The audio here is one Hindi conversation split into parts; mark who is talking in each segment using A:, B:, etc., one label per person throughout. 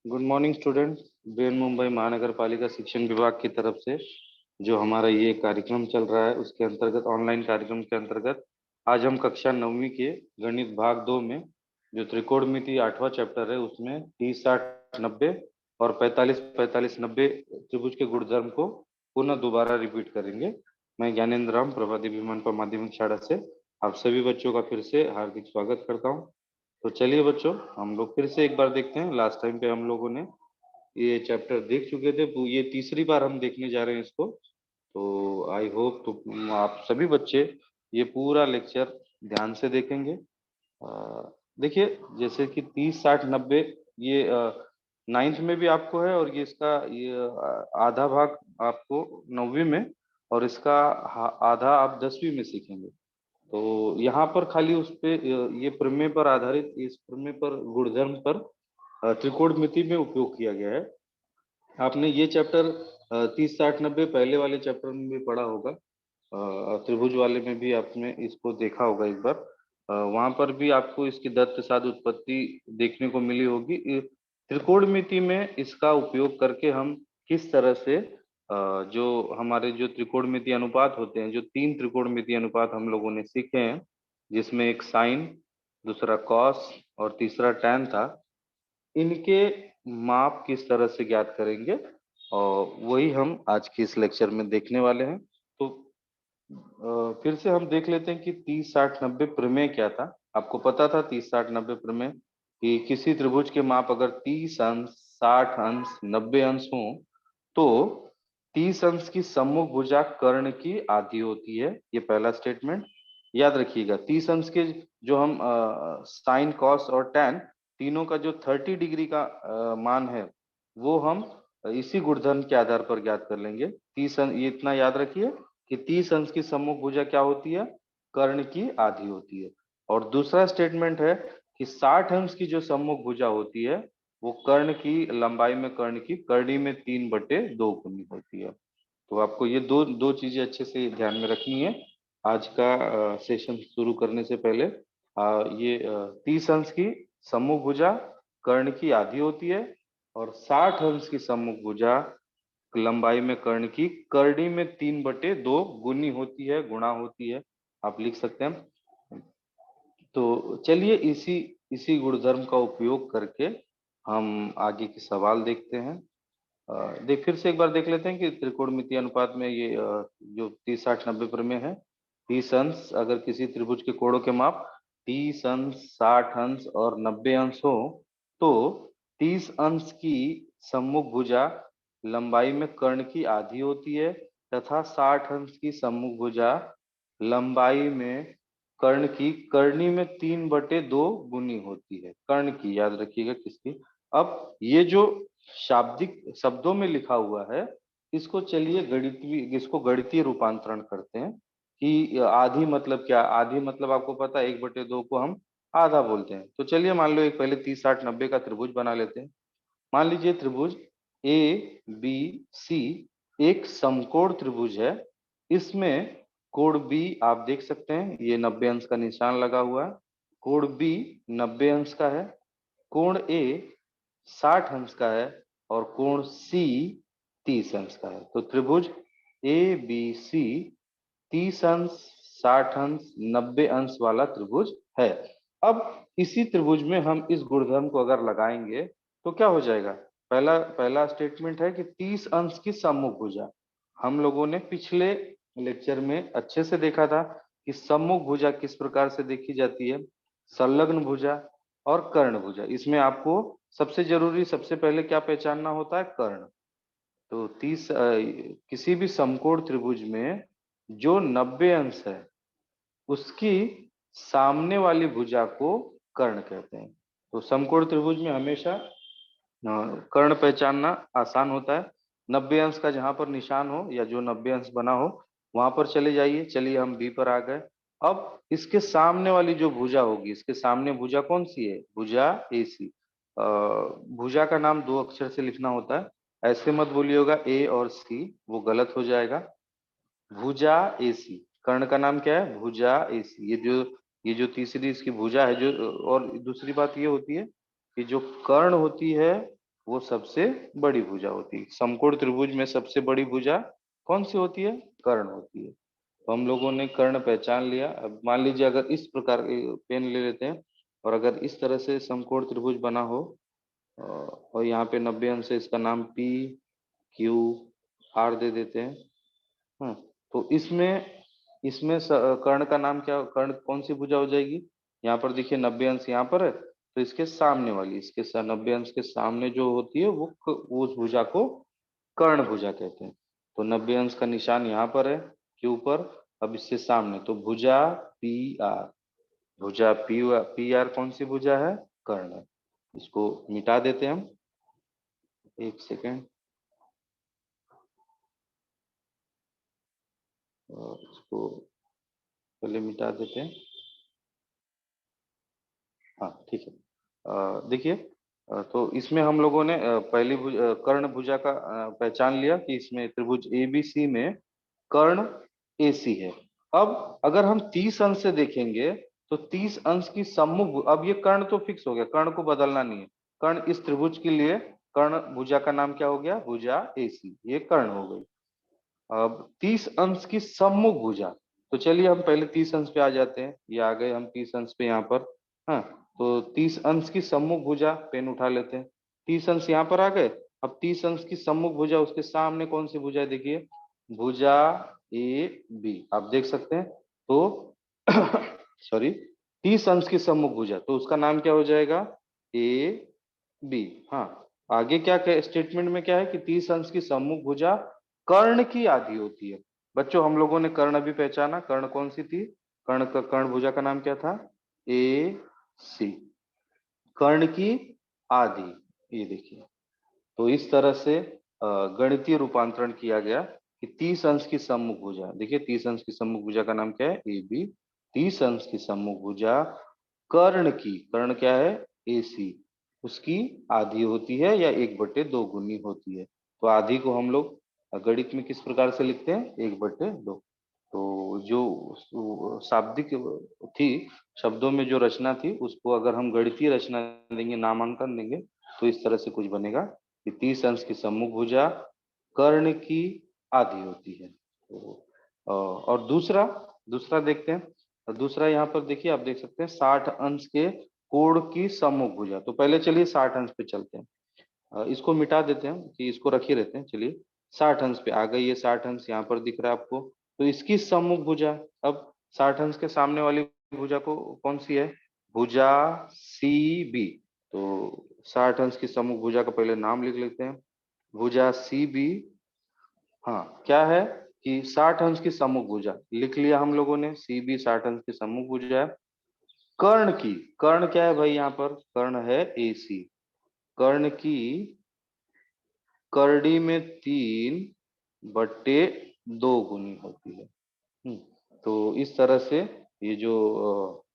A: Good morning student. Ben Mumbai महानगर पालिका शिक्षण विभाग की तरफ से जो हमारा ये कार्यक्रम चल रहा है उसके अंतर्गत ऑनलाइन कार्यक्रम के अंतर्गत आज हम कक्षा 9वीं के गणित भाग 2 में जो त्रिकोणमिति 8वां चैप्टर है उसमें 30 60 90 और 45 45 90 त्रिभुज के गुणधर्म को पुनः दोबारा रिपीट करेंगे। मैं ज्ञानेंद्र राम प्रभादेवी मनपा माध्यमिक शाला से आप सभी बच्चों का फिर से हार्दिक स्वागत करता हूँ। तो चलिए बच्चों, हम लोग फिर से एक बार देखते हैं। लास्ट टाइम पे हम लोगों ने ये चैप्टर देख चुके थे, ये तीसरी बार हम देखने जा रहे हैं इसको। तो आई होप तो आप सभी बच्चे ये पूरा लेक्चर ध्यान से देखेंगे। देखिए, जैसे कि 30 60 90 ये नाइन्थ में भी आपको है और ये इसका ये आधा भाग आपको 9वीं में और इसका आधा आप 10वीं में सीखेंगे। तो यहाँ पर खाली उस पे ये प्रमेय पर आधारित, इस प्रमेय पर गुणधर्म पर त्रिकोणमिति में उपयोग किया गया है। आपने ये चैप्टर 30 60 90 पहले वाले चैप्टर में भी पढ़ा होगा। त्रिभुज वाले में भी आपने इसको देखा होगा एक बार। वहां पर भी आपको इसकी दत्त साध उत्पत्ति देखने को मिली होगी। त्रिकोणमिति में इसका उपयोग करके हम किस तरह से जो हमारे जो त्रिकोणमिति अनुपात होते हैं, जो 3 त्रिकोणमिति अनुपात हम लोगों ने सीखे हैं, जिसमें एक साइन, दूसरा कॉस और तीसरा टैन था, इनके माप किस तरह से ज्ञात करेंगे और वही हम आज के इस लेक्चर में देखने वाले हैं। तो फिर से हम देख लेते हैं कि 30 60 90 प्रमेय क्या था। आपको पता था 30 60 90 प्रमेय कि किसी त्रिभुज के माप अगर 30 अंश, 60 अंश, 90 अंश हो तो 30 अंश की सम्मुख भुजा कर्ण की आधी होती है। ये पहला स्टेटमेंट याद रखिएगा। 30 अंश के जो हम साइन, कॉस और टैन तीनों का जो 30 डिग्री का मान है वो हम इसी गुणधर्म के आधार पर ज्ञात कर लेंगे। 30 अंश, ये इतना याद रखिए कि 30 अंश की सम्मुख भुजा क्या होती है? कर्ण की आधी होती है। और दूसरा स्टेटमेंट है कि 60 अंश की जो सम्मुख भुजा होती है वो कर्ण की लंबाई में कर्ण की करनी में 3/2 गुनी होती है। तो आपको ये दो दो चीजें अच्छे से ध्यान में रखनी है। आज का सेशन शुरू करने से पहले ये 30 अंश की सम्मुख भुजा कर्ण की आधी होती है और 60 अंश की सम्मुख भुजा लंबाई में कर्ण की करनी में 3/2 गुनी होती है, गुणा होती है, आप लिख सकते हैं। तो चलिए इसी इसी गुणधर्म का उपयोग करके हम आगे के सवाल देखते हैं। देख फिर से एक बार देख लेते हैं कि त्रिकोणमितीय अनुपात में ये जो 30 60 90 प्रमेय है। 30 अंश अगर किसी त्रिभुज के कोणों के माप 30 अंश, 60 अंश और 90 अंश हो तो 30 अंश की सम्मुख भुजा लंबाई में कर्ण की आधी होती है तथा 60 अंश की सम्मुख भुजा लंबाई में कर्ण की करनी में 3/2 गुनी होती है। कर्ण की याद रखिएगा, किसकी। अब ये जो शाब्दिक शब्दों में लिखा हुआ है इसको चलिए इसको गणितीय रूपांतरण करते हैं कि आधी मतलब क्या। आधी मतलब आपको पता है 1/2 को हम आधा बोलते हैं। तो चलिए मान लो एक पहले 30 60 90 का त्रिभुज बना लेते हैं। मान लीजिए त्रिभुज ए बी सी एक समकोण त्रिभुज है। इसमें कोण बी आप देख सकते हैं, ये 90 अंश का निशान लगा हुआ है। कोण बी 90 अंश का है। कोण ए 60 अंश का है और कोण सी 30 अंश का है। तो त्रिभुज ए बी सी 30 अंश, 60 अंश, 90 अंश वाला त्रिभुज है। अब इसी त्रिभुज में हम इस गुणधर्म को अगर लगाएंगे तो क्या हो जाएगा? पहला पहला स्टेटमेंट है कि 30 अंश की सम्मुख भुजा। हम लोगों ने पिछले लेक्चर में अच्छे से देखा था कि सम्मुख भुजा किस प्रकार से देखी जाती है, संलग्न भुजा और कर्ण भुजा। इसमें आपको सबसे जरूरी, सबसे पहले क्या पहचानना होता है? कर्ण। तो किसी भी समकोण त्रिभुज में जो 90 अंश है उसकी सामने वाली भुजा को कर्ण कहते हैं। तो समकोण त्रिभुज में हमेशा कर्ण पहचानना आसान होता है। 90 अंश का जहां पर निशान हो या जो 90 अंश बना हो वहां पर चले जाइए। चलिए हम बी पर आ गए। अब इसके सामने वाली जो भुजा होगी, इसके सामने भुजा कौन सी है? भुजा ए सी। भुजा का नाम 2 अक्षर से लिखना होता है, ऐसे मत बोलिएगा ए और सी, वो गलत हो जाएगा। भुजा ए सी, कर्ण का नाम क्या है? भुजा ए सी। ये जो तीसरी इसकी भुजा है, जो और दूसरी बात ये होती है कि जो कर्ण होती है वो सबसे बड़ी भुजा होती है। समकोण त्रिभुज में सबसे बड़ी भुजा कौन सी होती है? कर्ण होती है। तो हम लोगों ने कर्ण पहचान लिया। अब मान लीजिए अगर इस प्रकार पेन ले लेते हैं और अगर इस तरह से समकोण त्रिभुज बना हो और यहाँ पे 90 अंश से इसका नाम पी क्यू आर दे देते हैं। हाँ, तो इसमें इसमें कर्ण का नाम क्या, कर्ण कौन सी भुजा हो जाएगी? यहाँ पर देखिए 90 अंश यहाँ पर है, तो इसके सामने वाली, इसके 90 अंश के सामने जो होती है वो उस भुजा को कर्ण भुजा कहते हैं। तो 90 अंश का निशान यहाँ पर है क्यू पर। अब इससे सामने तो भुजा पी आर, भुजा पी आर कौन सी भुजा है? कर्ण है। इसको मिटा देते हैं हम। एक सेकेंड, इसको पहले मिटा देते हैं। हाँ ठीक है। देखिए, तो इसमें हम लोगों ने पहली कर्ण भुजा का पहचान लिया कि इसमें त्रिभुज एबीसी में कर्ण एसी है। अब अगर हम 30 अंश से देखेंगे तो 30 अंश की सम्मुख, अब ये कर्ण तो फिक्स हो गया, कर्ण को बदलना नहीं है। कर्ण इस त्रिभुज के लिए कर्ण भुजा का नाम क्या हो गया? भुजा एसी, ये कर्ण हो गई। अब 30 अंश की सम्मुख भुजा, तो चलिए हम पहले 30 अंश पे आ जाते हैं। ये आ गए हम 30 अंश पे यहाँ पर। हाँ, तो 30 अंश की सम्मुख भुजा, पेन उठा लेते हैं। 30 अंश यहाँ पर आ गए। अब 30 अंश की सम्मुख भुजा, उसके सामने कौन सी भुजा है? देखिए भुजा ए बी, आप देख सकते हैं। तो सॉरी, 30 अंश की सम्मुख भुजा, तो उसका नाम क्या हो जाएगा? A B. हाँ, आगे क्या स्टेटमेंट में क्या है कि 30 अंश की सम्मुख भुजा कर्ण की आधी होती है। बच्चों हम लोगों ने कर्ण अभी पहचाना, कर्ण कौन सी थी? कर्ण भुजा का नाम क्या था? ए सी, कर्ण की आधी। ये देखिए, तो इस तरह से गणितीय रूपांतरण किया गया कि 30 अंश की सम्मुख भुजा, देखिए 30 अंश की सम्मुख भुजा का नाम क्या है? A B. 30 अंश की सम्मुख भुजा कर्ण की, कर्ण क्या है? ए सी, उसकी आधी होती है या 1/2 गुनी होती है। तो आधी को हम लोग गणित में किस प्रकार से लिखते हैं? 1/2। तो जो शाब्दिक थी, शब्दों में जो रचना थी, उसको अगर हम गणितीय रचना देंगे, नामांकन देंगे, तो इस तरह से कुछ बनेगा कि 30 अंश की सम्मुख भुजा कर्ण की आधी होती है। तो और दूसरा दूसरा देखते हैं। और दूसरा यहाँ पर देखिए, आप देख सकते हैं 60 अंश के कोण की सम्मुख भुजा। तो पहले चलिए 60 अंश पे चलते हैं। इसको मिटा देते हैं कि इसको रखे रहते हैं। चलिए 60 अंश पे आ गई, ये 60 अंश यहाँ पर दिख रहा है आपको। तो इसकी सम्मुख भुजा, अब 60 अंश के सामने वाली भुजा को कौन सी है? भुजा सी बी। तो 60 अंश की सम्मुख भुजा का पहले नाम लिख लेते हैं, भुजा सी बी। हाँ, क्या है कि 60 अंश की सम्मुख भुजा लिख लिया हम लोगों ने, सी बी 60 अंश की सम्मुख भुजा है। कर्ण की, कर्ण क्या है भाई? यहाँ पर कर्ण है ए सी। कर्ण की करड़ी में 3/2 गुनी होती है। हम्म, तो इस तरह से ये जो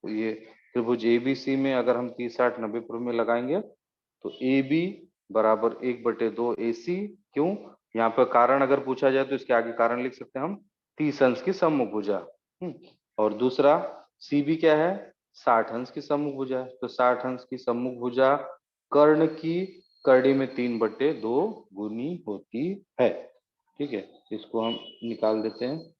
A: ये त्रिभुज एबीसी में अगर हम 30 60 90 पूर्व में लगाएंगे तो ए बी बराबर 1/2 ए सी। क्यों? यहाँ पर कारण अगर पूछा जाए तो इसके आगे कारण लिख सकते हैं हम, 30 अंश की सम्मुख भुजा। और दूसरा सी बी क्या है? 60 अंश की सम्मुख भुजा है। तो 60 अंश की सम्मुख भुजा कर्ण की करड़ी में 3/2 गुनी होती है। ठीक है, इसको हम निकाल देते हैं।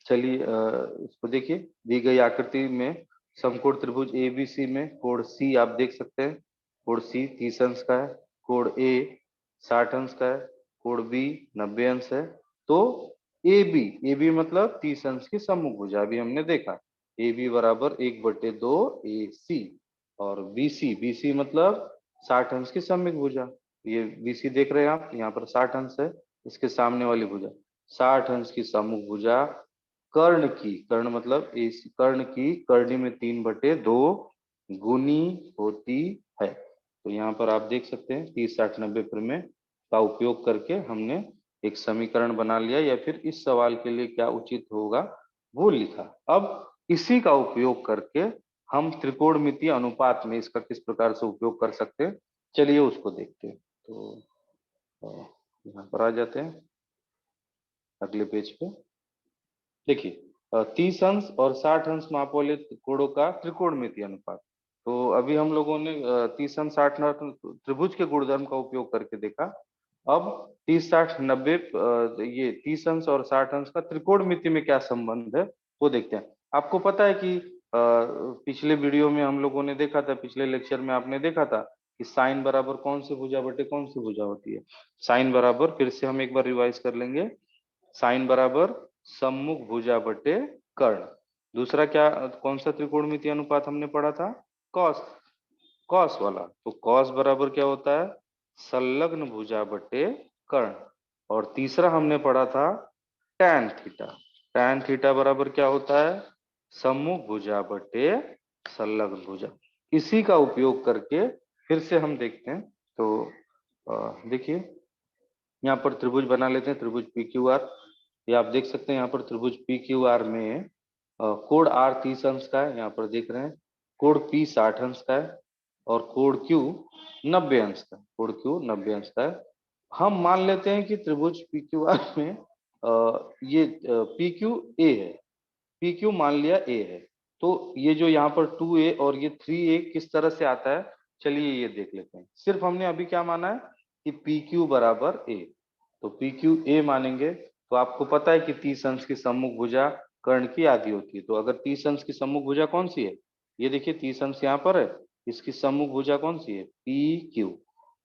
A: चलिए इसको देखिए, दी गई आकृति में समकोण त्रिभुज एबीसी में कोण सी आप देख सकते हैं। कोण सी 30 अंश का है, कोण ए 60 अंश का है, कोण बी 90 अंश है। तो ए बी मतलब 30 अंश की सम्मुख भुजा अभी हमने देखा, ए बी बराबर 1/2 ए सी। और बी सी मतलब 60 अंश की सम्मुख भुजा। ये बी सी देख रहे हैं आप, यहाँ पर 60 अंश है, इसके सामने वाली भुजा 60 अंश की सम्मुख भुजा कर्ण की, कर्ण मतलब इस कर्ण की करनी में 3/2 गुनी होती है। तो यहाँ पर आप देख सकते हैं 30 60 90 प्रमेय का उपयोग करके हमने एक समीकरण बना लिया, या फिर इस सवाल के लिए क्या उचित होगा वो लिखा। अब इसी का उपयोग करके हम त्रिकोणमितीय अनुपात में इसका किस प्रकार से उपयोग कर सकते हैं, चलिए उसको देखते हैं। तो यहाँ पर आ जाते हैं अगले पेज पे। देखिए 30 अंश और 60 अंश माप वाले कोणों का त्रिकोणमितीय अनुपात। तो अभी हम लोगों ने 30 अंश 60 त्रिभुज के गुणधर्म का उपयोग करके देखा। अब 30 60 90 ये 30 अंश और 60 अंश का त्रिकोणमिति में क्या संबंध है वो देखते हैं। आपको पता है कि पिछले वीडियो में हम लोगों ने देखा था, पिछले लेक्चर में आपने देखा था कि साइन बराबर कौन सी भुजा बटे कौन सी भुजा होती है। साइन बराबर, फिर से हम एक बार रिवाइज कर लेंगे, साइन बराबर सम्मुख भुजा बटे कर्ण। दूसरा क्या, कौन सा त्रिकोणमितीय अनुपात हमने पढ़ा था, कॉस, कॉस वाला। तो कॉस बराबर क्या होता है, संलग्न भुजा बटे कर्ण। और तीसरा हमने पढ़ा था टैन थीटा। टैन थीटा बराबर क्या होता है, सम्मुख भुजा बटे संलग्न भुजा। इसी का उपयोग करके फिर से हम देखते हैं। तो देखिए यहाँ पर त्रिभुज बना लेते हैं, त्रिभुज पी क्यू आर। ये आप देख सकते हैं यहाँ पर त्रिभुज पी क्यू आर में कोण आर 30 अंश का है, यहाँ पर देख रहे हैं। कोण पी 60 अंश का है और कोण क्यू 90 अंश का, कोण क्यू 90 अंश का है। हम मान लेते हैं कि त्रिभुज पी क्यू आर में ये पी क्यू ए है, पी क्यू मान लिया ए है। तो ये जो यहाँ पर 2a और ये 3a किस तरह से आता है, चलिए ये देख लेते हैं। सिर्फ हमने अभी क्या माना है कि पी क्यू बराबर ए, तो पी क्यू ए मानेंगे। तो आपको पता है कि 30 अंश की सम्मुख भुजा कर्ण की आधी होती है। तो अगर 30 अंश की सम्मुख भुजा कौन सी है, ये देखिए 30 अंश यहाँ पर है, इसकी सम्मुख भुजा कौन सी है, पी क्यू।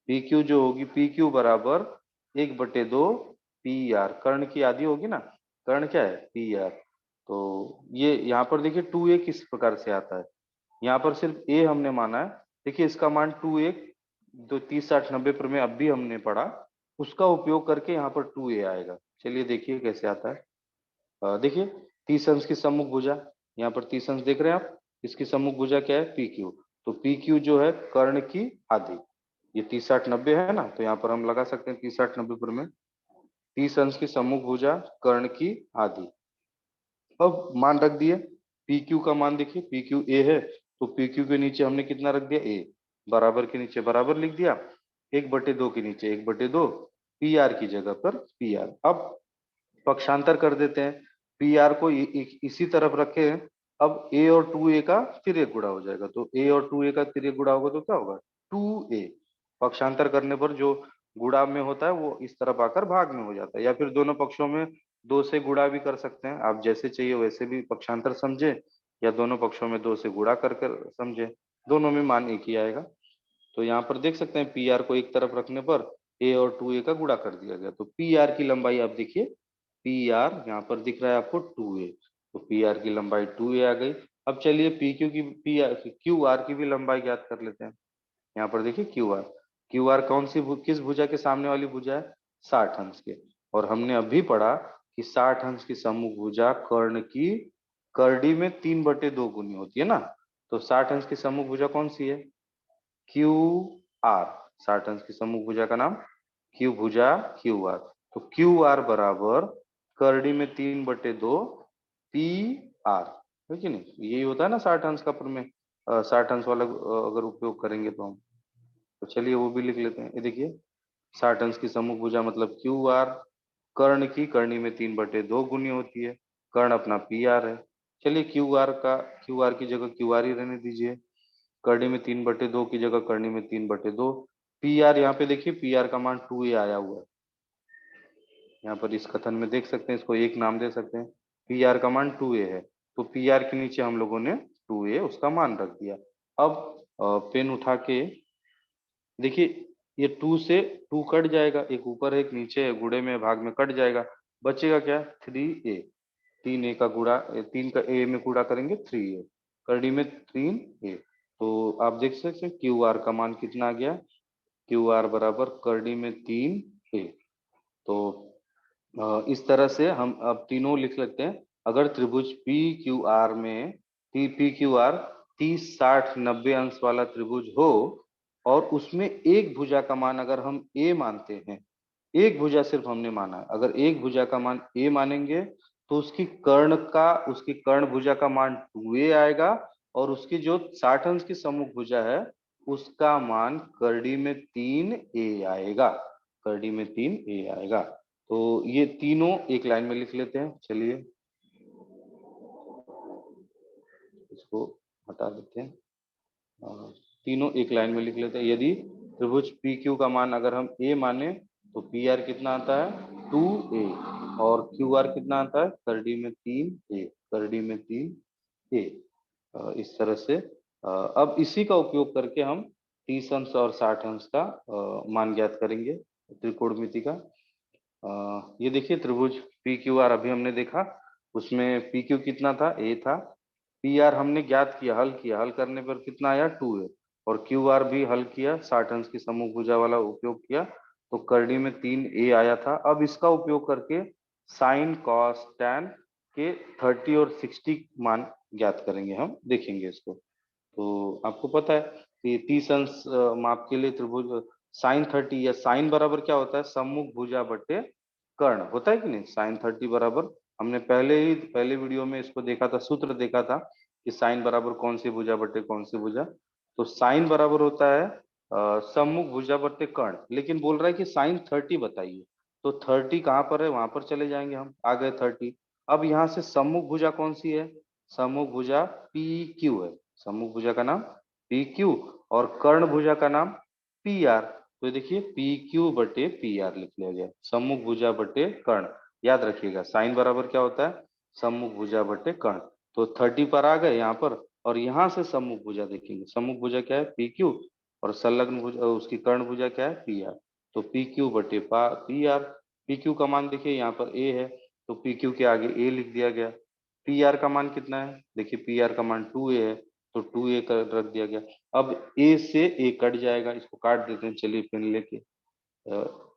A: पी क्यू जो होगी, पी क्यू बराबर 1/2 पी आर, कर्ण की आधी होगी ना, कर्ण क्या है, पी आर। तो ये यहाँ पर देखिए 2a किस प्रकार से आता है, यहाँ पर सिर्फ a हमने माना है। देखिए इसका मान 2a, जो 30 60 90 पर में अब भी हमने पढ़ा, उसका उपयोग करके यहाँ पर 2a आएगा। चलिए देखिए कैसे आता है। देखिए 30 अंश की सम्मुख भुजा, यहाँ पर 30 अंश देख रहे हैं आप, इसकी सम्मुख भुजा क्या है, पी क्यू। तो पी क्यू जो है कर्ण की आधी, ये 30 60 90 है ना, तो यहाँ पर हम लगा सकते हैं 30 60 90 पर में 30 अंश की सम्मुख भुजा कर्ण की आधी। अब मान रख दिए, पी क्यू का मान देखिए, पी क्यू ए है, तो पी क्यू के नीचे हमने कितना रख दिया, ए। बराबर के नीचे बराबर लिख दिया, 1/2 के नीचे 1/2, पी आर की जगह पर पी आर। अब पक्षांतर कर देते हैं, पी आर को इसी तरफ रखे। अब ए और 2a का तिर्यक गुणा हो जाएगा, तो ए और 2a का तिर्यक गुणा होगा तो क्या होगा, 2a। पक्षांतर करने पर जो गुणा में होता है वो इस तरफ आकर भाग में हो जाता है, या फिर दोनों पक्षों में 2 से गुणा भी कर सकते हैं, आप जैसे चाहिए वैसे भी पक्षांतर समझे, या दोनों पक्षों में 2 से गुणा कर कर समझे, दोनों में मान एक ही आएगा। तो यहाँ पर देख सकते हैं पी आर को एक तरफ रखने पर ए और 2a का गुणा कर दिया गया, तो पी आर की लंबाई आप देखिए, पी आर यहाँ पर दिख रहा है आपको 2a, तो पी आर की लंबाई 2a आ गई। अब चलिए पी क्यू की, पी आर क्यू आर की भी लंबाई ज्ञात कर लेते हैं। यहाँ पर देखिए क्यू आर, क्यू आर कौन सी किस भुजा के सामने वाली भुजा है, 60 अंश के। और हमने अभी पढ़ा कि 60 अंश की सम्मुख भुजा कर्ण की करड़ी में 3/2 गुनी होती है ना। तो 60 अंश की सम्मुख भुजा कौन सी है, क्यू आर। 60 अंश की सम्मुख भुजा का नाम क्यू भुजा, क्यू आर। तो क्यू आर बराबर करड़ी में 3/2 पी आर, है कि नहीं, यही होता है ना 60 अंश का प्रमेय। 60 अंश वाला अगर उपयोग करेंगे तो हम, तो चलिए वो भी लिख लेते हैं। ये देखिए 60 अंश की सम्मुख भुजा मतलब क्यू आर, कर्ण की करनी में 3/2 गुनी होती है, कर्ण अपना पी आर है। चलिए क्यू आर की जगह क्यू आर ही रहने दीजिए, करनी में 3/2 की जगह करनी में 3/2, पी आर यहाँ पे देखिए पी आर का मान 2a आया हुआ है, यहाँ पर इस कथन में देख सकते हैं, इसको एक नाम दे सकते हैं, पी आर का मान 2a है। तो पी आर के नीचे हम लोगों ने 2a उसका मान रख दिया। अब पेन उठा के देखिए, ये 2 से 2 कट जाएगा, एक ऊपर है एक नीचे है, गुणे में भाग में कट जाएगा, बचेगा क्या, 3a। 3a का गुणा, 3 का a में गुणा करेंगे 3a, करड़ी में 3a। तो आप देख सकते हैं क्यू आर का मान कितना आ गया, क्यू आर बराबर करड़ी में 3a। तो इस तरह से हम अब तीनों लिख सकते हैं। अगर त्रिभुज पी क्यू आर में पी क्यू आर 30 60 90 अंश वाला त्रिभुज हो, और उसमें एक भुजा का मान अगर हम ए मानते हैं, एक भुजा सिर्फ हमने माना है, अगर एक भुजा का मान ए मानेंगे तो उसकी कर्ण भुजा का मान 2a आएगा, और उसकी जो 60 अंश की सम्मुख भुजा है उसका मान करड़ी में 3a आएगा, करड़ी में 3a आएगा। तो ये तीनों एक लाइन में लिख लेते हैं, चलिए इसको हटा देते हैं। तीनों एक लाइन में लिख लेते हैं। यदि त्रिभुज पी क्यू का मान अगर हम ए माने तो पी आर कितना आता है 2a, और क्यू आर कितना आता है करड़ी में 3a, करड़ी में 3a। इस तरह से अब इसी का उपयोग करके हम 30 अंश और 60 अंश का मान ज्ञात करेंगे त्रिकोणमिति का। ये देखिए त्रिभुज पी क्यू आर अभी हमने देखा, उसमें पी क्यू कितना था ए था, पी आर हमने ज्ञात किया, हल किया, हल करने पर कितना आया 2a, और क्यू आर भी हल किया, 60 अंश की समूह भुजा वाला उपयोग किया तो करड़ी में 3a आया था। अब इसका उपयोग करके साइन कॉस टैन के 30 और 60 मान ज्ञात करेंगे, हम देखेंगे इसको। तो आपको पता है कि 30 अंश माप के लिए त्रिभुज साइन 30 या साइन बराबर क्या होता है सम्मुख भुजा बटे कर्ण होता है कि नहीं। साइन 30 बराबर हमने पहले वीडियो में इसको देखा था, सूत्र देखा था कि साइन बराबर कौन सी भुजा बटे कौन सी भुजा। तो साइन बराबर होता है सम्मुख भुजा बटे कर्ण, लेकिन बोल रहा है कि साइन 30 बताइए। तो 30 कहाँ पर है, वहां पर चले जाएंगे हम, आ गए 30। अब यहाँ से सम्मुख भुजा कौन सी है, सम्मुख भुजा पी क्यू है, सम्मुख भुजा का नाम पी क्यू, और कर्ण भुजा का नाम पी आर। तो देखिए पी क्यू बटे पी आर लिख लिया गया, सम्मुख भुजा बटे कर्ण। याद रखिएगा साइन बराबर क्या होता है सम्मुख भुजा बटे कर्ण। तो 30 पर आ गए यहाँ पर, और यहाँ से सम्मुख भुजा देखेंगे, सम्मुख भुजा क्या है पी क्यू, और संलग्न भुजा उसकी कर्ण भुजा क्या है पी आर। तो पी क्यू बटे पी आर, पी क्यू का मान देखिए यहाँ पर ए है, तो पी क्यू के आगे ए लिख दिया गया। पी आर का मान कितना है, देखिए पी आर का मान 2a है, तो 2a कर रख दिया गया। अब ए से ए कट जाएगा, इसको काट देते हैं, चलिए पेन लेके।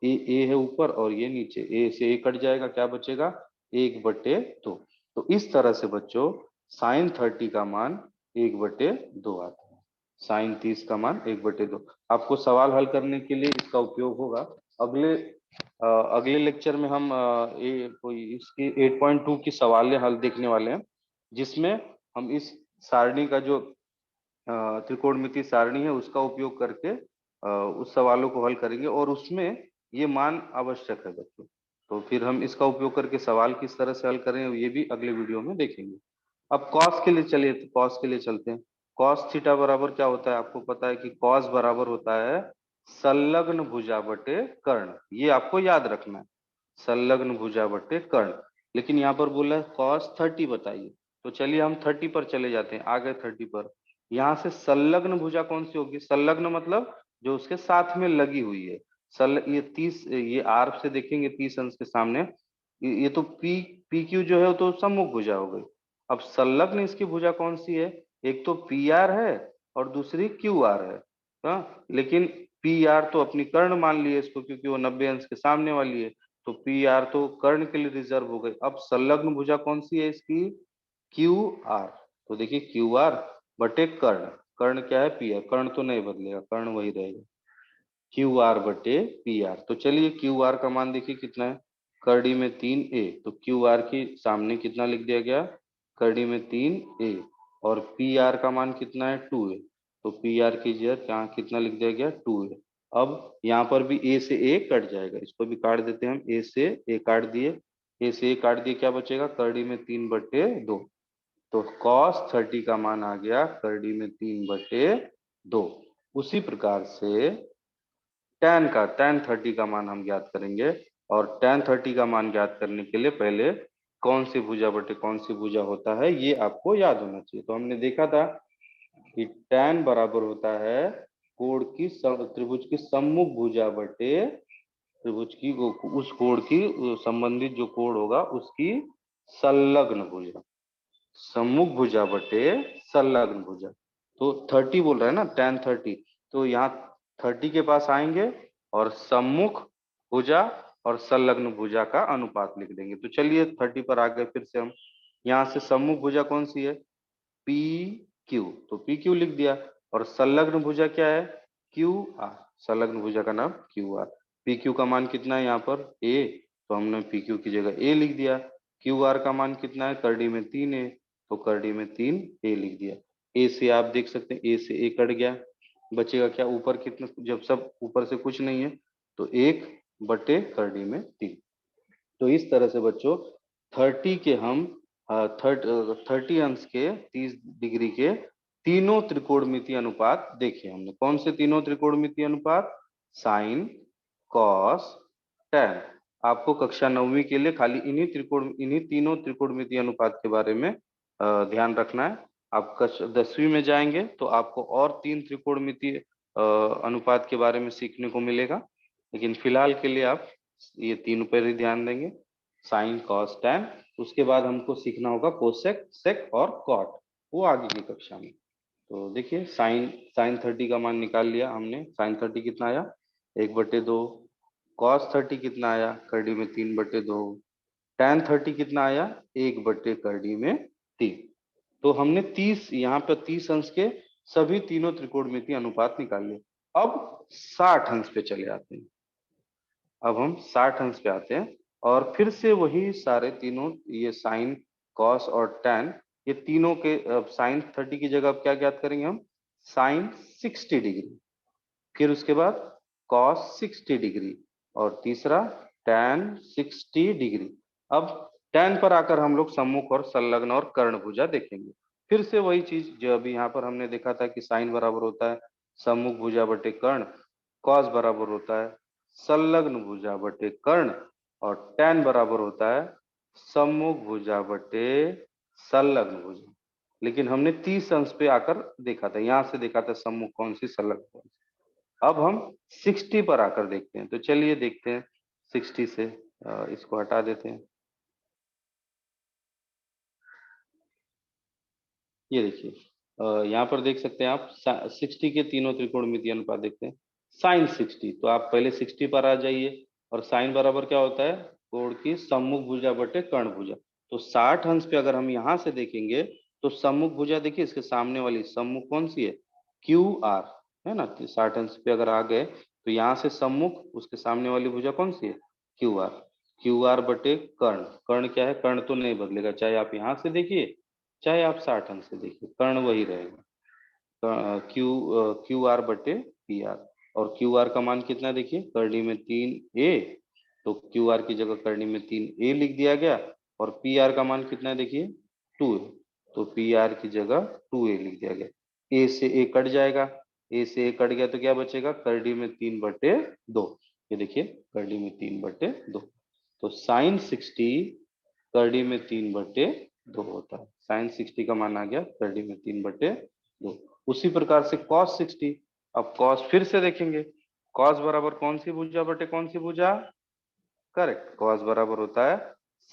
A: ए है ऊपर और ये नीचे, ए से ए कट जाएगा, क्या बचेगा 1/2। तो इस तरह से बच्चों साइन 30 का मान 1/2 आता है, साइन 30 का मान 1/2। आपको सवाल हल करने के लिए इसका उपयोग होगा। अगले लेक्चर में हम कोई इसकी 8.2 की सवालें हल देखने वाले हैं, जिसमें हम इस सारणी का जो त्रिकोणमिति सारणी है उसका उपयोग करके उस सवालों को हल करेंगे, और उसमें ये मान आवश्यक है बच्चों। तो फिर हम इसका उपयोग करके सवाल किस तरह से हल करें ये भी अगले वीडियो में देखेंगे। अब कॉस के लिए चलिए, तो कॉस के लिए चलते हैं। कॉस थीटा बराबर क्या होता है, आपको पता है कि कॉस बराबर होता है संलग्न भुजा बटे कर्ण, ये आपको याद रखना है, संलग्न भुजा बटे कर्ण। लेकिन यहाँ पर बोला है कॉस 30 बताइए, तो चलिए हम 30 पर चले जाते हैं, आ गए 30 पर। यहाँ से संलग्न भुजा कौन सी होगी, संलग्न मतलब जो उसके साथ में लगी हुई है। ये 30, ये आर से देखेंगे 30 अंश के सामने, ये तो पी क्यू जो है वो तो सम्मुख भुजा हो गई। अब संलग्न इसकी भुजा कौन सी है, एक तो पी आर है और दूसरी क्यू आर है। हाँ, लेकिन पी आर तो अपनी कर्ण मान लिए इसको, क्योंकि वो 90 अंश के सामने वाली है, तो पी आर तो कर्ण के लिए रिजर्व हो गई। अब संलग्न भुजा कौन सी है इसकी, क्यू आर। तो देखिए क्यू आर बटे कर्ण, कर्ण क्या है पी आर, कर्ण तो नहीं बदलेगा, कर्ण वही रहेगा, क्यू आर बटे पी आर। तो चलिए क्यू आर का मान देखिए कितना है, करड़ी में 3a, तो क्यू आर के सामने कितना लिख दिया गया करड़ी में 3a, और पी आर का मान कितना है 2a, तो पी आर की जगह यहाँ कितना लिख दिया गया 2a। अब यहाँ पर भी a से a कट जाएगा, इसको भी काट देते हैं हम, a से a काट दिए, a से a काट दिए, क्या बचेगा करड़ी में 3/2। तो cos 30 का मान आ गया करड़ी में 3/2। उसी प्रकार से tan 30 का मान हम ज्ञात करेंगे, और tan 30 का मान ज्ञात करने के लिए पहले कौन सी भुजा बटे कौन सी भुजा होता है ये आपको याद होना चाहिए। तो हमने देखा था कि tan बराबर होता है कोण की त्रिभुज की सम्मुख भुजा बटे त्रिभुज की उस कोण की संबंधित जो कोण होगा उसकी संलग्न भुजा, सम्मुख भुजा बटे संलग्न भुजा। तो 30 बोल रहा है ना tan 30, तो यहाँ 30 के पास आएंगे और सम्मुख भुजा और संलग्न भुजा का अनुपात लिख देंगे। तो चलिए 30 पर आ गए, फिर से हम यहाँ से सम्मुख भुजा कौन सी है पी क्यू, तो पी क्यू लिख दिया, और संलग्न भुजा क्या है क्यू आर, संलग्न भुजा का नाम क्यू आर। पी क्यू का मान कितना है यहाँ पर ए, तो हमने पी क्यू की जगह ए लिख दिया। क्यू आर का मान कितना है करड़ी में 3a, तो करड़ी में 3a लिख दिया। ए से आप देख सकते हैं ए से ए कट गया, बचेगा क्या ऊपर कितना, जब सब ऊपर से कुछ नहीं है तो 1/3। तो इस तरह से बच्चों 30 के हम 30 अंश के 30 डिग्री के तीनों त्रिकोणमितीय अनुपात देखे हमने। कौन से तीनों त्रिकोणमितीय अनुपात? Sine, cos, tan. आपको कक्षा 9वीं के लिए खाली इन्हीं तीनों त्रिकोणमितीय अनुपात के बारे में ध्यान रखना है। आप 10वीं में जाएंगे तो आपको और 3 त्रिकोणमितीय अनुपात के बारे में सीखने को मिलेगा, लेकिन फिलहाल के लिए आप ये तीनों पर ही ध्यान देंगे, साइन, कॉस, टैन। उसके बाद हमको सीखना होगा कोसेक, सेक और कॉट, वो आगे की कक्षा में। तो देखिए साइन साइन 30 का मान निकाल लिया हमने। साइन 30 कितना आया? 1/2। कॉस 30 कितना आया? करड़ी में 3/2। टैन 30 कितना आया? 1/3 तो हमने 30, यहाँ पे 30 अंश के सभी तीनों त्रिकोणमितीय अनुपात निकाल लिए। अब 60 अंश पे चले आते हैं। अब हम 60 अंश पे आते हैं और फिर से वही सारे तीनों, ये साइन, कॉस और टैन, ये तीनों के साइन 30 की जगह अब क्या ज्ञात करेंगे हम? साइन 60 डिग्री, फिर उसके बाद कॉस 60 डिग्री और तीसरा टैन 60 डिग्री। अब टैन पर आकर हम लोग सम्मुख और संलग्न और कर्ण भुजा देखेंगे। फिर से वही चीज जो अभी यहाँ पर हमने देखा था कि साइन बराबर होता है सम्मुख भुजा बटे कर्ण, कॉस बराबर होता है संलग्न भुजा बटे कर्ण और टैन बराबर होता है सम्मुख भुजा बटे संलग्न भुजा। लेकिन हमने 30 अंश पे आकर देखा था, यहां से देखा था सम्मुख कौन सी संलग्न कौन सी। अब हम 60 पर आकर देखते हैं, तो चलिए देखते हैं 60 से इसको हटा देते हैं। ये देखिए यहाँ पर देख सकते हैं आप 60 के तीनों त्रिकोणमितीय अनुपात देखते हैं। साइन 60, तो आप पहले 60 पर आ जाइए और साइन बराबर क्या होता है? कोण की सम्मुख भुजा बटे कर्ण भुजा। तो 60 अंश पे अगर हम यहाँ से देखेंगे तो सम्मुख भुजा देखिए, इसके सामने वाली सम्मुख कौन सी है? क्यू आर, है ना। तो 60 अंश पे अगर आ गए तो यहाँ से सम्मुख, उसके सामने वाली भुजा कौन सी है? Q R. क्यू आर बटे कर्ण, कर्ण क्या है? कर्ण तो नहीं बदलेगा, चाहे आप यहाँ से देखिए चाहे आप 60 अंश से देखिए, कर्ण वही रहेगा। क्यू आर बटे पी आर। और क्यू आर का मान कितना है? देखिए करनी में 3a, तो क्यू आर की जगह करनी में 3a लिख दिया गया। और पी आर का मान कितना है? देखिए 2a, तो पी आर की जगह 2a लिख दिया गया। ए से ए कट जाएगा, ए से ए कट गया तो क्या बचेगा? करड़ी में 3/2। ये देखिए करड़ी में 3/2, तो साइन 60 करड़ी में 3/2 होता है। साइन 60 का मान आ गया करड़ी में 3/2। उसी प्रकार से कॉस 60। अब कॉस फिर से देखेंगे, कॉस बराबर कौन सी भुजा बटे कौन सी भुजा? करेक्ट, कॉस बराबर होता है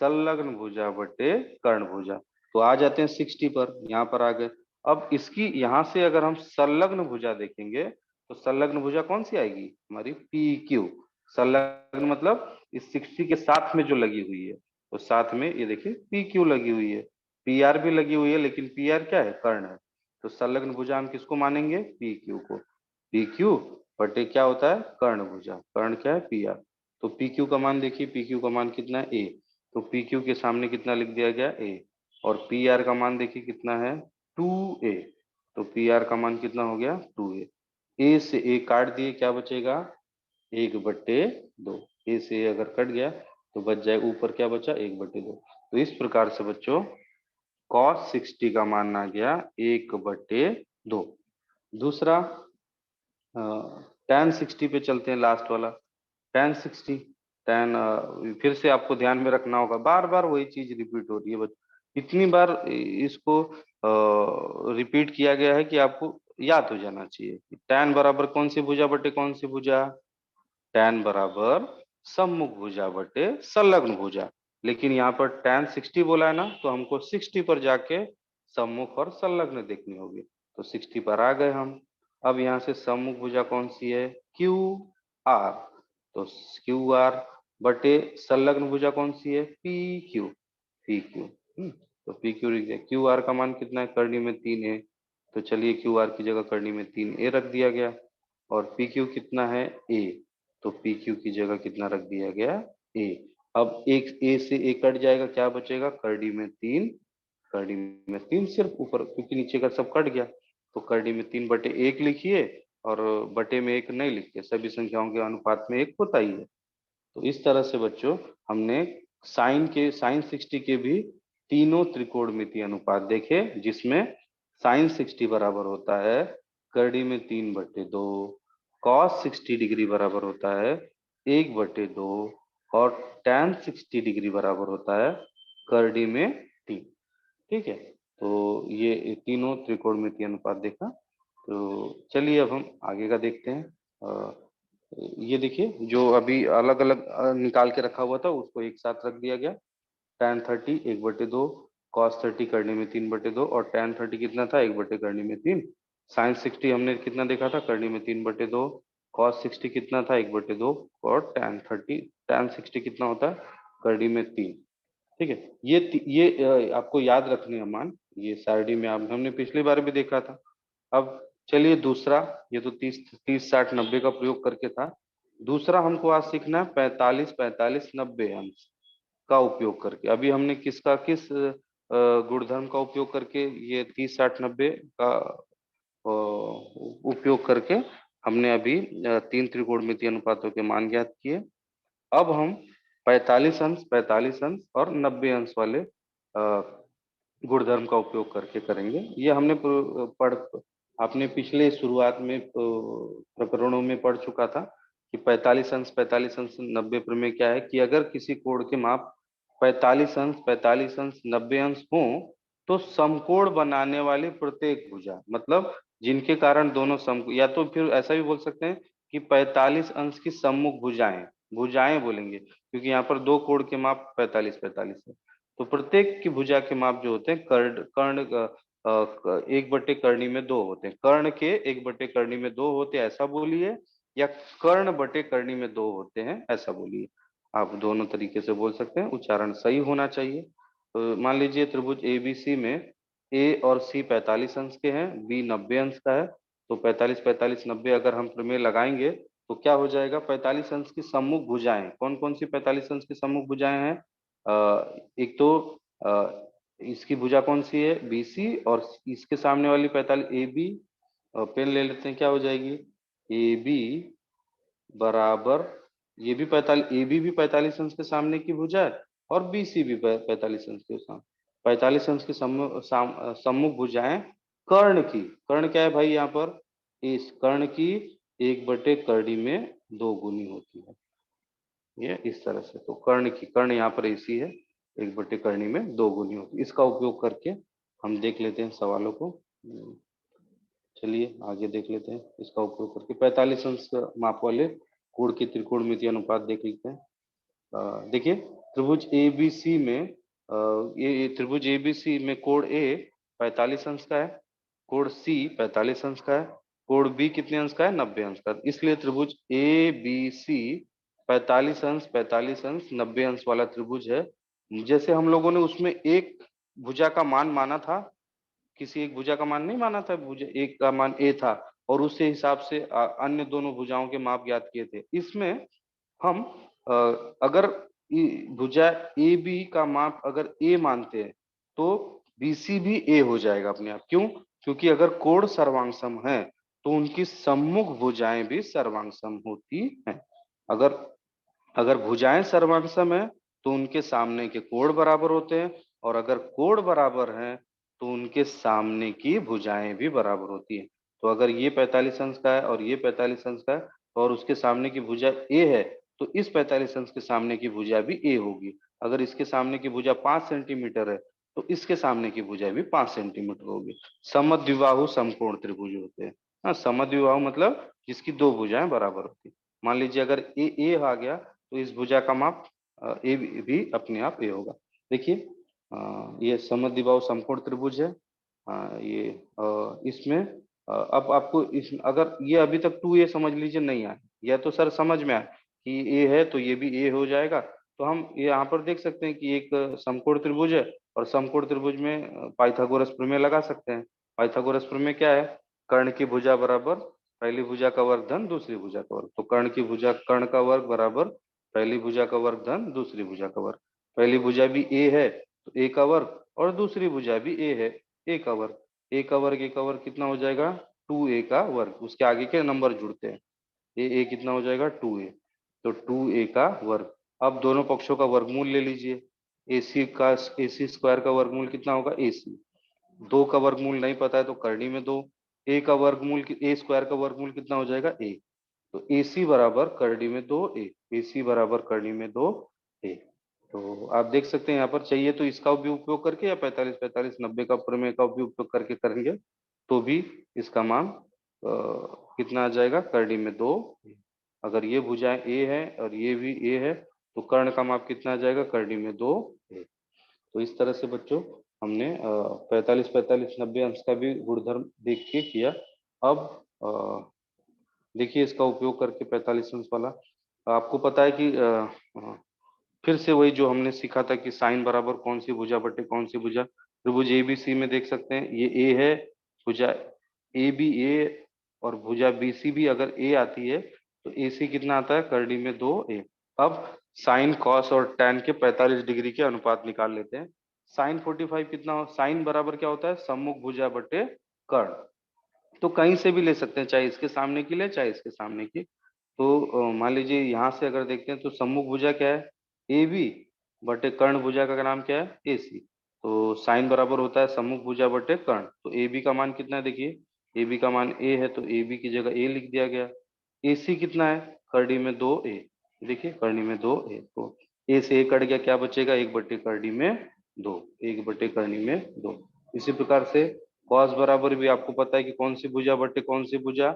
A: संलग्न भुजा बटे कर्ण भुजा। तो आ जाते हैं 60 पर, यहाँ पर आ गए। अब इसकी यहाँ से अगर हम संलग्न भुजा देखेंगे तो संलग्न भुजा कौन सी आएगी? हमारी पी क्यू। संलग्न मतलब इस 60 के साथ में जो लगी हुई है, तो साथ में ये देखिए पी क्यू लगी हुई है, पी आर भी लगी हुई है, लेकिन पी आर क्या है? कर्ण है। तो संलग्न भुजा हम किसको मानेंगे? पी क्यू को। पी क्यू बटे क्या होता है? कर्ण भुजा। कर्ण क्या है? P R. तो पी क्यू का मान देखिए, पी क्यू का मान कितना है? ए। तो पी क्यू के सामने कितना लिख दिया गया? ए। और पी आर का मान देखिए कितना है? 2a। तो पी आर का मान कितना हो गया? 2a। ए से ए काट दिए, क्या बचेगा? 1/2। ए से ए अगर कट गया तो बच जाए, ऊपर क्या बचा? 1/2। तो इस प्रकार से बच्चों cos 60 का मान आ गया 1/2। दूसरा tan 60 पे चलते हैं, लास्ट वाला tan 60। tan फिर से आपको ध्यान में रखना होगा, बार बार वही चीज रिपीट हो रही है बच्चों। इतनी बार इसको रिपीट किया गया है कि आपको याद हो जाना चाहिए। tan बराबर कौन सी भुजा बटे कौन सी भुजा? tan बराबर सम्मुख भुजा बटे संलग्न भुजा। लेकिन यहाँ पर tan 60 बोला है ना, तो हमको 60 पर जाके सम्मुख और संलग्न देखनी होगी। तो 60 पर आ गए हम। अब यहाँ से सम्मुख भुजा कौन सी है? Q R. तो क्यू आर बटे संलग्न भुजा कौन सी है? P Q. P Q. तो पी क्यू लिख दिया। क्यू आर का मान कितना है? करनी में 3a। तो चलिए क्यू आर की जगह करनी में 3a रख दिया गया। और पी क्यू कितना है? a। तो पी क्यू की जगह कितना रख दिया गया? a। अब एक a से a कट जाएगा, क्या बचेगा? करड़ी में 3, करड़ी में 3 सिर्फ ऊपर, क्योंकि नीचे का सब कट गया। तो करड़ी में 3/1 लिखिए और बटे में 1 नहीं लिखिए, सभी संख्याओं के अनुपात में 1 होता ही है। तो इस तरह से बच्चों हमने साइन 60 के भी तीनों त्रिकोणमितीय अनुपात देखे, जिसमें साइन 60 बराबर होता है करड़ी में 3/2, कॉस 60 डिग्री बराबर होता है 1/2, और tan 60 डिग्री बराबर होता है करड़ी में 3। ठीक है, तो ये तीनों त्रिकोणमितीय अनुपात देखा। तो चलिए अब हम आगे का देखते हैं। ये देखिए जो अभी अलग अलग निकाल के रखा हुआ था उसको एक साथ रख दिया गया। tan 30 1/2, cos 30 करने में 3/2, और tan 30 कितना था 1/, करने में 3। sin 60 हमने कितना देखा था करने में 3/2, cos 60 कितना था 1/2, और tan 60 कितना होता है करने में 3। ठीक है, ये आपको याद रखने हैं मान, ये सारणी में आप हमने पिछली बार भी देखा था। अब चलिए दूसरा, ये तो 30 30 60 90 का प्रयोग करके था। दूसरा हमको आज सीखना है 45 45 90 अंश का उपयोग करके। अभी हमने किस गुणधर्म का उपयोग करके ये 30 60 90 का उपयोग करके हमने अभी तीन त्रिकोणमितीय अनुपातों के मान ज्ञात किए। अब हम 45 अंश और 90 अंश वाले गुणधर्म का उपयोग करके करेंगे। ये हमने पढ़ अपने पिछले शुरुआत में प्रकरणों में पढ़ चुका था कि 45 अंश 90 प्रमेय क्या है कि अगर किसी कोण के माप 45 अंश 90 अंश हो तो समकोण बनाने वाली प्रत्येक भुजा, मतलब जिनके कारण दोनों सम, या तो फिर ऐसा भी बोल सकते हैं कि 45 अंश की सम्मुख भुजाएं, भुजाएं बोलेंगे क्योंकि यहाँ पर दो कोण के माप 45 45 है। तो प्रत्येक की भुजा के माप जो होते हैं कर्ण 1/2 होते हैं, कर्ण के 1/2 होते हैं ऐसा बोलिए, या कर्ण बटे करनी में 2 होते हैं ऐसा बोलिए। आप दोनों तरीके से बोल सकते हैं, उच्चारण सही होना चाहिए। तो मान लीजिए त्रिभुज एबीसी में ए और सी 45 अंश के हैं, बी 90 अंश का है। तो 45 45 90 अगर हम प्रमेय लगाएंगे तो क्या हो जाएगा, 45 अंश की सम्मुख भुजाएं कौन कौन सी 45 अंश की सम्मुख भुजाएं हैं। एक तो इसकी भुजा कौन सी है बीसी, और इसके सामने वाली 45 ए बी, पेन ले लेते हैं क्या हो जाएगी ए बी बराबर, ये भी 45 ए बी भी 45 अंश के सामने की भुजा है, और बी सी भी 45 अंश के सामने 45 अंश की सम्मुख भुजाएं कर्ण की, कर्ण क्या है भाई यहाँ पर, इस कर्ण की 1/करणी में 2 गुनी होती है। ये इस तरह से, तो कर्ण की, कर्ण यहाँ पर ऐसी है 1/करणी में 2 गुनी होती है। इसका उपयोग करके हम देख लेते हैं सवालों को। चलिए आगे देख लेते हैं, इसका उपयोग करके 45 अंश माप वाले कोण की त्रिकोणमितीय अनुपात देख लेते हैं। देखिए त्रिभुज एबीसी में ये त्रिभुज एबीसी में कोण ए 45 अंश का है, कोण सी 45 अंश का है, कोण बी कितने अंश का है 90 अंश का। इसलिए त्रिभुज ए बी सी 45 अंश 90 अंश वाला त्रिभुज है। जैसे हम लोगों ने उसमें एक भुजा का मान माना था, किसी एक भुजा का मान नहीं माना था, भुजा एक का मान ए था, और उससे हिसाब से अन्य दोनों भुजाओं के माप ज्ञात किए थे। इसमें हम अ, अगर भुजा ए बी का माप अगर ए मानते हैं तो बी सी भी ए हो जाएगा अपने आप। क्यों? क्योंकि अगर कोण सर्वांगसम है तो उनकी सम्मुख भुजाएं भी सर्वांगसम होती हैं। अगर अगर भुजाएं सर्वांगसम है तो उनके सामने के कोण बराबर होते हैं, और अगर कोण बराबर हैं तो उनके सामने की भुजाएं भी बराबर होती हैं। तो अगर ये 45 अंश का है और ये 45 अंश का है और उसके सामने की भुजा ए है, तो इस 45 अंश के सामने की भुजा भी ए होगी। अगर इसके सामने की भुजा 5 सेंटीमीटर है तो इसके सामने की भुजा भी 5 सेंटीमीटर होगी। समद्विबाहु समकोण त्रिभुज होते हैं। हाँ, समद्विबाहु मतलब जिसकी दो भुजाएं बराबर होती है। मान लीजिए अगर ए आ गया तो इस भुजा का माप ए भी अपने आप ए होगा। देखिए ये समद्विबाहु समकोण त्रिभुज है। ये इसमें अब आपको इस अगर ये अभी तक 2a समझ लीजिए नहीं आया, या तो सर समझ में आया कि ए है तो ये भी ए हो जाएगा, तो हम यहाँ पर देख सकते हैं कि एक समकोण त्रिभुज है, और समकोण त्रिभुज में पाइथागोरस प्रमेय लगा सकते हैं। पाइथागोरस प्रमेय क्या है, कर्ण की भुजा बराबर पहली भुजा का वर्ग धन दूसरी भुजा का वर्ग। तो कर्ण की भुजा, कर्ण का वर्ग बराबर पहली भुजा का वर्ग धन दूसरी भुजा का वर्ग। पहली भुजा भी ए है तो ए का वर्ग, और दूसरी भुजा भी ए है, ए का वर्ग। ए का वर्ग कितना हो जाएगा 2a का वर्ग, उसके आगे के नंबर जुड़ते हैं। ए कितना हो जाएगा 2a, तो 2a का वर्ग। अब दोनों पक्षों का वर्गमूल ले लीजिए, AC का AC स्क्वायर का वर्गमूल कितना होगा AC, 2 का वर्गमूल नहीं पता है तो करनी में 2। ए का वर्गमूल, ए स्क्वायर का वर्गमूल कितना हो जाएगा, ए। तो ए सी बराबर करनी में 2 ए, ए सी बराबर करनी में 2 ए। तो आप देख सकते हैं यहाँ पर, चाहिए तो इसका भी उपयोग करके या 45 45 90 का प्रमेय का भी उपयोग करके करेंगे तो भी इसका मान कितना आ जाएगा, करनी में 2। अगर ये भुजाएं ए है और ये भी ए है तो कर्ण का माप कितना आ जाएगा, करनी में 2 ए। तो इस तरह से बच्चों हमने 45 45 90 अंश का भी गुणधर्म देख के किया। अब देखिए इसका उपयोग करके 45 अंश वाला, आपको पता है कि फिर से वही जो हमने सीखा था कि साइन बराबर कौन सी भुजा बटे कौन सी भुजा। त्रिभुज ए बी सी में देख सकते हैं ये ए है, भुजा ए बी ए और भुजा बी सी भी अगर ए आती है तो ए सी कितना आता है, करनी में 2 ए। अब साइन कॉस और टैन के 45 डिग्री के अनुपात निकाल लेते हैं। साइन 45 कितना हो, साइन बराबर क्या होता है, सम्मुख भुजा बटे कर्ण। तो कहीं से भी ले सकते हैं, चाहे इसके सामने की ले चाहे इसके सामने की। तो मान लीजिए यहाँ से अगर देखते हैं तो सम्मुख भुजा क्या है, ए बी बटे कर्ण भुजा का नाम क्या है, ए सी। तो साइन बराबर होता है सम्मुख भुजा बटे कर्ण। तो ए बी का मान कितना है, देखिए ए बी का मान ए है तो ए बी की जगह ए लिख दिया गया। ए सी कितना है, करनी में 2 ए। देखिए करनी में 2 ए, तो ए से ए कट गया, क्या बचेगा, एक बटे करनी में 2, एक बटे करनी में 2। इसी प्रकार से कॉस बराबर भी आपको पता है कि कौन सी भुजा बटे कौन सी भुजा,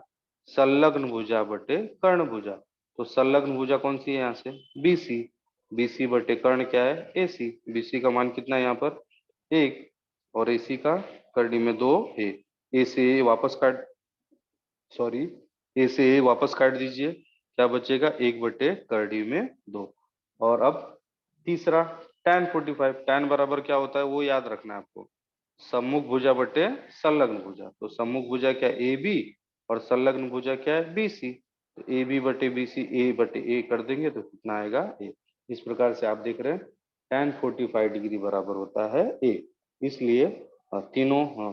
A: संलग्न भुजा बटे कर्ण भुजा। तो संलग्न भुजा कौन सी है यहाँ से, बीसी। बीसी बटे कर्ण क्या है, एसी। बीसी का मान कितना है यहाँ पर, 1, और एसी का करनी में 2 ए। ए से ए वापस काट, सॉरी, ए से ए वापस काट दीजिए, क्या बचेगा, एक बटे करनी में 2। और अब तीसरा tan 45, tan बराबर क्या होता है वो याद रखना है आपको, सम्मुख भुजा बटे संलग्न भुजा। तो सम्मुख भुजा क्या, ए बी, और संलग्न भुजा क्या है, बी सी। तो ए बी बटे बी सी, ए बटे ए कर देंगे तो कितना आएगा, ए। इस प्रकार से आप देख रहे हैं tan 45 डिग्री बराबर होता है ए। इसलिए तीनों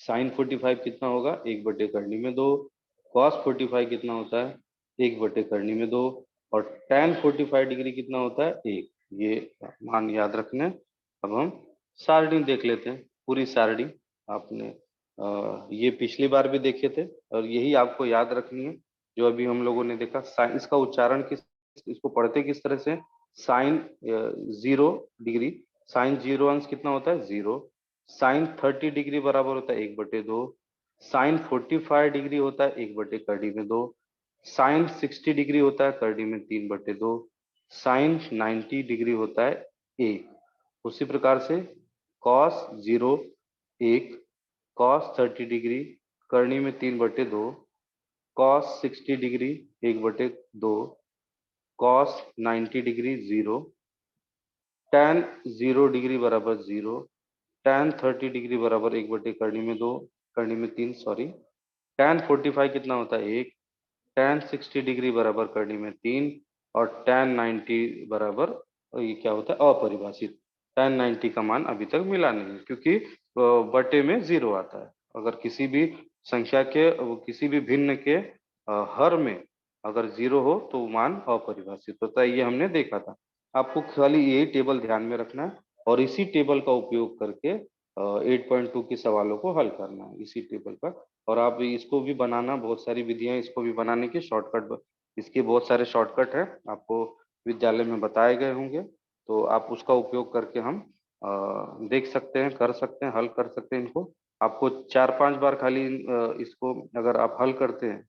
A: साइन 45 कितना होगा, एक बटे करनी में 2। कॉस 45 कितना होता है, एक बटे करनी में 2। और tan 45 डिग्री कितना होता है, एक। ये मान याद रखने। अब हम सारणी देख लेते हैं, पूरी सारणी। आपने ये पिछली बार भी देखे थे और यही आपको याद रखनी है जो अभी हम लोगों ने देखा। साइन, इसका उच्चारण किस, इसको पढ़ते किस तरह से, साइन 0 डिग्री, साइन 0 अंश कितना होता है, 0। साइन 30 डिग्री बराबर होता है 1/2। साइन 45 डिग्री होता है 1/करनी में 2। साइन 60 डिग्री होता है करनी में 3/2। साइन 90 डिग्री होता है 1। उसी प्रकार से कॉस 0 1, कॉस 30 डिग्री करनी में 3/2, cos 60 degree 1/2, cos 90 degree 0, tan 0 degree बराबर 0, tan 30 डिग्री बराबर 1/करनी में 2, करनी में 3, सॉरी। tan 45 कितना होता है 1, tan 60 डिग्री बराबर करनी में 3, और tan 90 बराबर, और ये क्या होता है, अपरिभाषित। tan 90 का मान अभी तक मिला नहीं है क्योंकि बटे में 0 आता है। अगर किसी भी संख्या के, किसी भी भिन्न के हर में अगर 0 हो तो मान अपरिभाषित होता है, ये हमने देखा था। आपको खाली यही टेबल ध्यान में रखना है और इसी टेबल का उपयोग करके 8.2 के सवालों को हल करना है, इसी टेबल का। और आप इसको भी बनाना, बहुत सारी विधियां इसको भी बनाने की, शॉर्टकट, इसके बहुत सारे शॉर्टकट है, आपको विद्यालय में बताए गए होंगे। तो आप उसका उपयोग करके हम देख सकते हैं, कर सकते हैं, हल कर सकते हैं इनको। आपको 4-5 बार खाली इसको अगर आप हल करते हैं,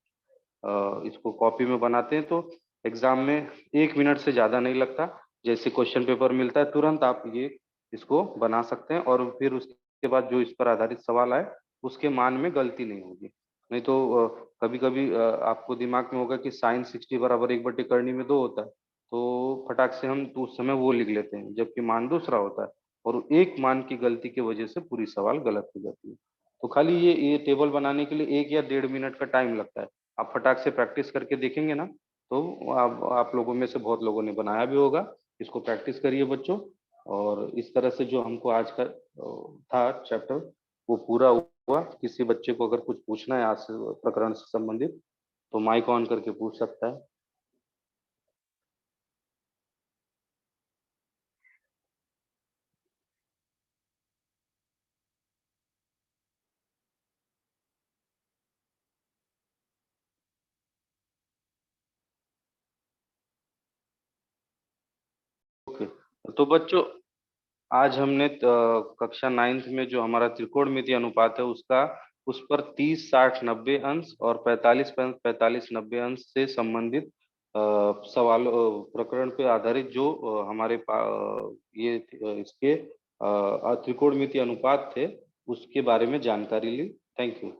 A: इसको कॉपी में बनाते हैं तो एग्जाम में 1 मिनट से ज्यादा नहीं लगता। जैसे क्वेश्चन पेपर मिलता है तुरंत आप ये इसको बना सकते हैं, और फिर उसके बाद जो इस पर आधारित सवाल आए उसके मान में गलती नहीं होगी। नहीं तो कभी कभी आपको दिमाग में होगा कि साइन 60 बराबर 1/करनी में 2 होता है, तो फटाक से हम तो उस समय वो लिख लेते हैं जबकि मान दूसरा होता है, और एक मान की गलती की वजह से पूरी सवाल गलत हो जाती है। तो खाली ये टेबल बनाने के लिए 1 या 1.5 मिनट का टाइम लगता है। आप फटाक से प्रैक्टिस करके देखेंगे ना तो आप लोगों में से बहुत लोगों ने बनाया भी होगा। इसको प्रैक्टिस करिए बच्चों। और इस तरह से जो हमको आज का था चैप्टर वो पूरा हुआ। किसी बच्चे को अगर कुछ पूछना है आज से प्रकरण से संबंधित तो माइक ऑन करके पूछ सकता है। तो बच्चों, आज हमने कक्षा 9th में जो हमारा त्रिकोणमिति अनुपात है उसका, उस पर 30, 60, 90 अंश और 45, 45, 90 अंश से संबंधित सवाल प्रकरण पे आधारित जो इसके त्रिकोणमिति अनुपात थे उसके बारे में जानकारी ली। Thank you.